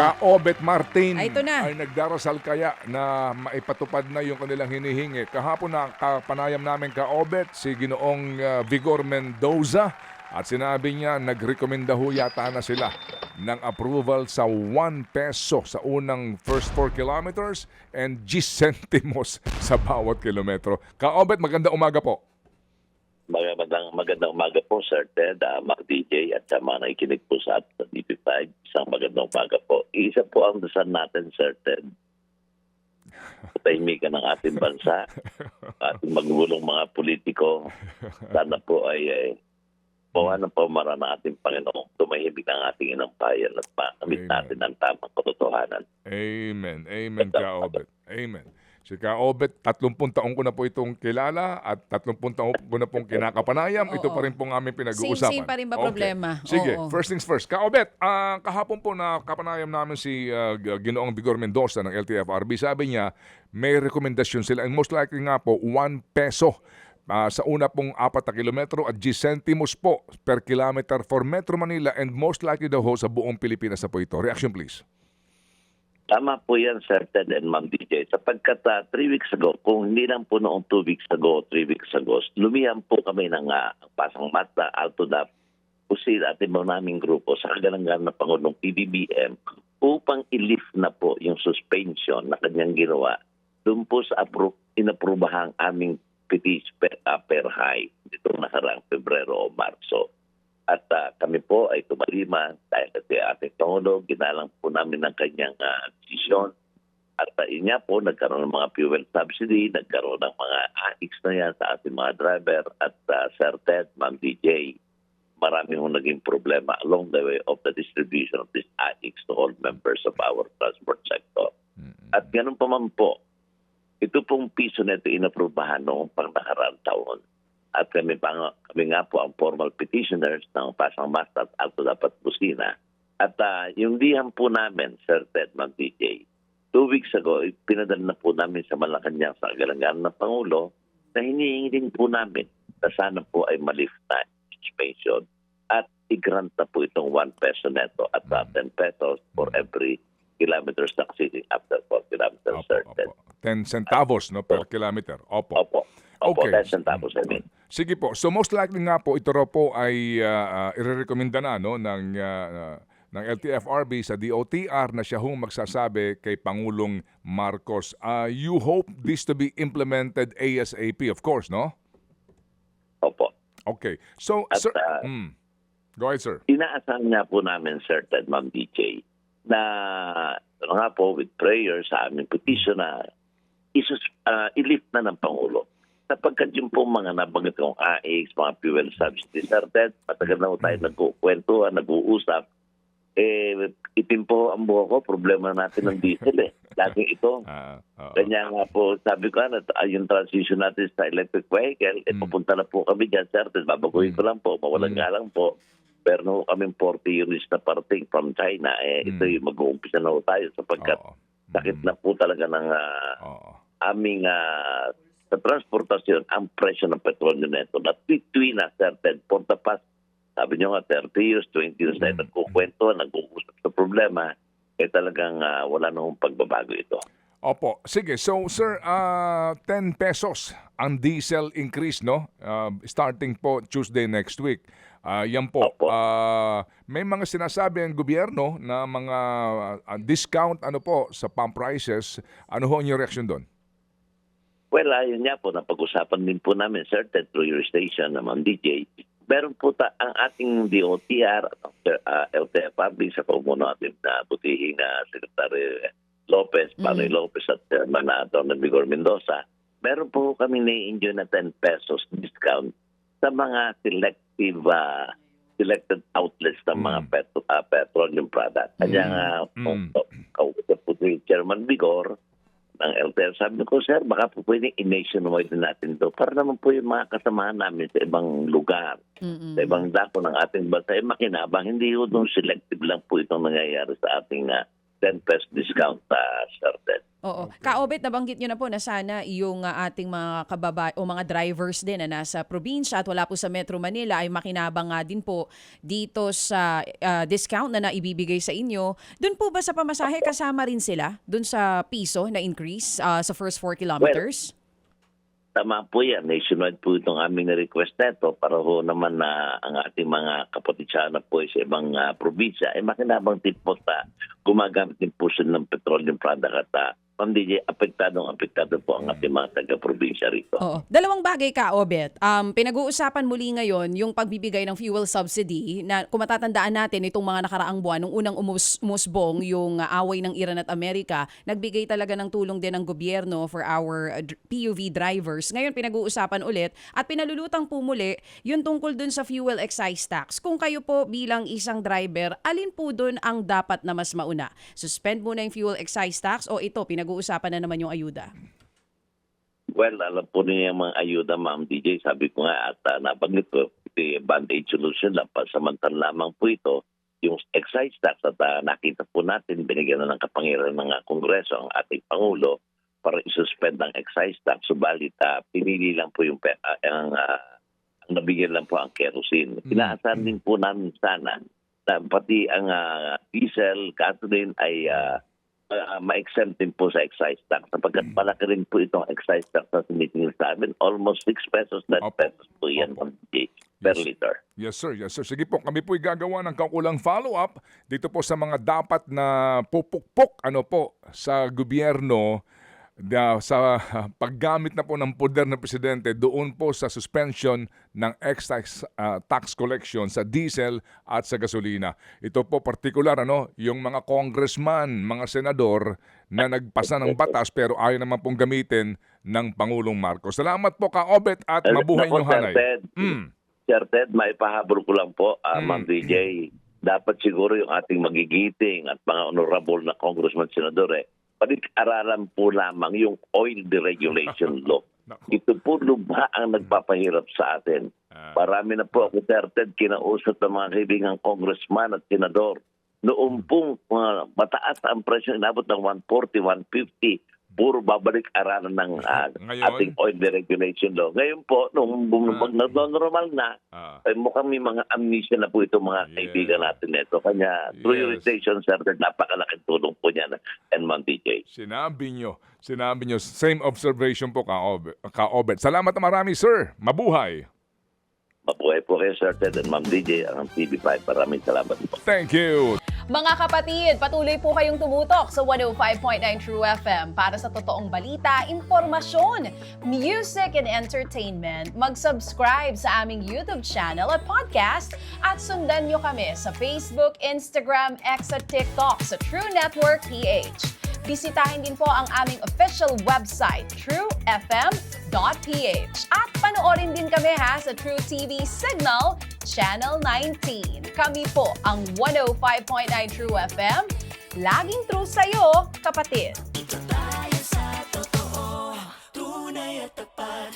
Ka-Obet Martin Ito na. ay nagdarasal kaya na maipatupad na yung kanilang hinihingi. Kahapon na kapanayam namin Ka-Obet si Ginoong Vigor Mendoza at sinabi niya nagrekomenda ho yata na sila ng approval sa 1 peso sa unang first 4 kilometers and G centimos sa bawat kilometro. Ka-Obet, maganda umaga po. Magandang umaga po, Sir Ted, Mac DJ, at sa mga nakikinig po sa atin sa DP5. Isang magandang umaga po. Isa po ang dasal natin, Sir Ted. Tahimikan ng ating bansa, ating magulong mga politiko. Sana po ay pawa ng pamara ng ating Panginoon. Tumahimik ang ating inang bayan at makamit natin ang tamang katotohanan. Amen. Amen, Ka-Obet. Amen. Si Ka-Obet, 30 taong ko na po itong kilala at 30 taong ko na pong kinakapanayam. Ito pa rin pong aming pinag-uusapan. Same pa rin ba problema? Sige, Oo. first things first. Ka-Obet, kahapon po na kapanayam namin si Ginoong Vigor Mendoza ng LTFRB. Sabi niya, may rekomendasyon sila and most likely nga po 1 peso sa una pong 4 na kilometro at G centimos po per kilometer for Metro Manila and most likely daw ho sa buong Pilipinas na po ito. Reaction please. Tama po yan, Sir Ted and Ma'am DJ. Sapagkat 3 weeks ago, kung hindi lang po noong 2 weeks ago, 3 weeks ago, lumihan po kami ng Pasang Mata, Alto Dap, Pusil at ibang naming grupo sa kagalangan ng Pangulong PBBM upang i-lift na po yung suspension na kanyang ginawa doon po sa inaprubahang aming petition per high itong nakarang Pebrero o Marso. At kami po ay tumalima dahil kasi ating Pangulo, ginalang po namin ng kanyang desisyon. At yun nga po, nagkaroon ng mga fuel subsidy, nagkaroon ng mga AX na yan sa ating mga driver. At Sir Ted, Ma'am DJ, marami hong naging problema along the way of the distribution of this AX to all members of our transport sector. At ganun pa man po, ito pong piso na ito inaprubahan noong pang nakaraan taon. At kami nga po ang formal petitioners ng Pasang Mata at Alto Dapat Busina. At yung dihan po namin, Sir Ted, Ma'am DJ, 2 weeks ago, pinadala na po namin sa Malacanang sa kagalangan ng Pangulo na hinihingi din po namin na sana po ay malift na suspension at i-grant na po itong 1 peso neto at 10 pesos for every kilometer succeeding after 4 kilometers, Sir Ted. 10 centavos no, per kilometer. Opo. Opo. Opo, Okay. 10 centavos, I mean. Sige po. So most likely nga po ito raw po ay irerekomenda na no ng LTFRB sa DOTR na siya hong magsasabi kay Pangulong Marcos. You hope this to be implemented ASAP, of course, no? Opo. Okay. So At sir, go ahead, sir. inaasahan nga po namin, Sir Ted, Ma'am DJ, na nga po with prayer sa aming petition na i-lift na ng Pangulo. Sapagkat yung po mga nabanggit kong AX, mga fuel subsidy, Sir Ted, matagal na po tayo nagkukwentuhan, nag-uusap. Itim po ang buho ko, problema natin ng diesel Laging ito. Kanya nga po, sabi ko, yung transition natin sa electric vehicle, pupunta na po kami dyan, Sir Ted. Babaguhin ko lang po, mawalang nga lang po. Pero no, kaming 40 units na parating from China, ito yung mag-uumpisa na po tayo sapagkat sakit na po talaga ng aming sa transportasyon ang presyo ng petrolyo neto na tweet na certain for the past, sabi nyo nga 30 years, 20 years na nagkukwento, nag-uusap sa problema, talagang wala nang pagbabago ito. Opo. Sige. So, sir, 10 pesos ang diesel increase, no? Starting po Tuesday next week. Yan po. May mga sinasabi ang gobyerno na mga discount ano po sa pump prices. Ano ho ang inyong reaksyon doon? Well, yun nga po, napag-usapan din po namin, Sir Ted, through your station, Ma'am DJ. Meron po ang ating DOTR, LTFRB sa pumuno ating butihing Secretary Lopez, Panoy Lopez at Chairman Don Vigor Mendoza. Meron po kami na-enjoy na 10 pesos discount sa mga selected outlets ng mga petroleum product. Kanya nga, kausap po si Chairman Vigor ng LTF. Sabi ko, sir, baka po pwedeng i-nationwide na natin ito para naman po yung mga kasamahan namin sa ibang lugar, sa ibang dako ng ating bansa, makinabang. Hindi po doon selective lang po itong nangyayari sa ating 10 pesos discount, Sir Ted. Oo. Ka-Obet, nabanggit nyo na po na sana yung ating mga o mga drivers din na nasa probinsya at wala po sa Metro Manila ay makinabang nga din po dito sa discount na naibibigay sa inyo. Doon po ba sa pamasahe kasama rin sila? Doon sa piso na increase sa first 4 kilometers? Tama po yan. Nationwide po itong aming request neto para ho naman na ang ating mga kapatisyana po sa ibang probinsya ay makinabang din po gumagamit din po sila ng petroleum product at Ma'am DJ, apektado po ang ating mga taga-probinsya rito. Oo. Dalawang bagay ka, Obet. Pinag-uusapan muli ngayon yung pagbibigay ng fuel subsidy na kung matatandaan natin itong mga nakaraang buwan, nung unang umusbong yung away ng Iran at Amerika, nagbigay talaga ng tulong din ng gobyerno for our PUV drivers. Ngayon pinag-uusapan ulit at pinalulutang po muli yung tungkol dun sa fuel excise tax. Kung kayo po bilang isang driver, alin po dun ang dapat na mas mauna? Suspend muna yung fuel excise tax o ito, pinag-uusapan na naman yung ayuda? Well, alam po niya yung mga ayuda, Ma'am DJ. Sabi ko nga at nabanggit ko, band-aid solution lang. Pasamantan lamang po ito yung excise tax at nakita po natin, binigyan na ng kapangyarihan ng Kongreso ang ating Pangulo para isuspend ang excise tax. Subalit, pinili lang po yung ang nabigyan lang po ang kerosene. Pinaasahan din po namin sana na pati ang diesel, gasoline ay ma-exempt din po sa excise tax. Sapagkat malaki rin po itong excise tax na sinitingin sa amin. Almost 6 pesos, 9 pesos po yan per liter. Yes, sir. Yes, sir. Sige po, kami po'y gagawa ng kaukulang follow-up dito po sa mga dapat na pupukpok sa gobyerno sa paggamit na po ng poder ng presidente doon po sa suspension ng excise tax collection sa diesel at sa gasolina. Ito po partikular yung mga congressman, mga senador na nagpasa ng batas pero ayaw naman pong gamitin ng Pangulong Marcos. Salamat po Ka-Obet at mabuhay niyong hanay. Sir Ted, maipahabol ko lang po, Ma'am DJ, dapat siguro yung ating magigiting at mga honorable na congressman, senador panik-aralan po lamang yung oil deregulation law. Ito po lubha ang nagpapahirap sa atin. Marami na po ako, Sir Ted, kinausap ng mga kaibigang congressman at senador. Noong pong mataas ang presyo, inabot ng 140, 150, puro babalik-aralan ng ating oil deregulation law. Ngayon po, nung normal na, mukhang may mga amnesia na po itong mga kaibigan natin nito. Kanya, prioritization, Sir, napakalaking tulong po niya and Ma'am DJ. Sinabi nyo, same observation po, Ka-Obet. Salamat na marami, sir. Mabuhay. Mabuhay po kayo, Sir Ted and Ma'am DJ, ang TV5. Maraming salamat po. Thank you. Mga kapatid, patuloy po kayong tumutok sa 105.9 True FM para sa totoong balita, impormasyon, music, and entertainment. Mag-subscribe sa aming YouTube channel at podcast at sundan nyo kami sa Facebook, Instagram, X at TikTok sa True Network PH. Bisitahin din po ang aming official website, truefm.ph. At panoorin din kami sa True TV Signal, Channel 19. Kami po ang 105.9 True FM. Laging true sa'yo, kapatid.